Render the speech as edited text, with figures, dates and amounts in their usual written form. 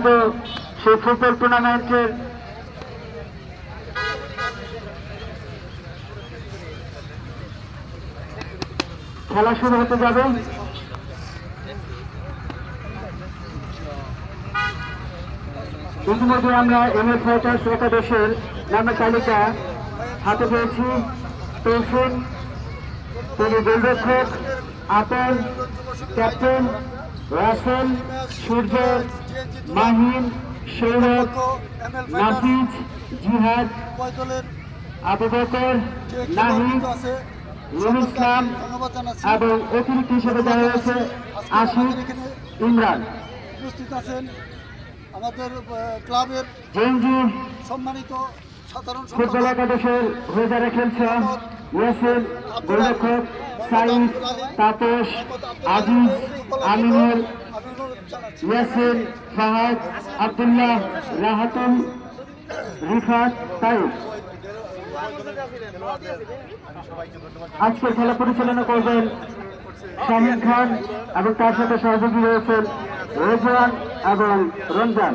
আয়োজিত সেই ফুটবল টুর্নামেন্টের খেলা শুরু হতে যাবে। ইতিমধ্যে আমরা এমএ ফাইটার্স একাদশের নামের তালিকা হাতে পেয়েছি। তৌফিক, তিনি গোলরক্ষক, আপেল, ক্যাপ্টেন, রাসেল, সূর্য, মাহিন, সৌরভ, নাফিজ, জিহাদ, আবু বকর, নাহিদ, নুরুল ইসলাম এবং অতিরিক্ত হিসেবে যারা রয়েছে আশিক, ইমরান। উপস্থিত আছেন আমাদের ক্লাবের সম্মানিত সাধারণ ফুটবল একাদশের হয়ে যারা খেলছেন ইয়াসিন, গোলরক্ষক, সাইদ, তাপস, আজিজ, আমিনুল, ইয়াসিন, ফাহাদ, আব্দুল্লাহ, রাহাতুল, রিফাত, তাইব। আজকের খেলা পরিচালনা করবেন শাহিন খান এবং তার সাথে সহযোগী রয়েছেন রেজওয়ান এবং রমজান।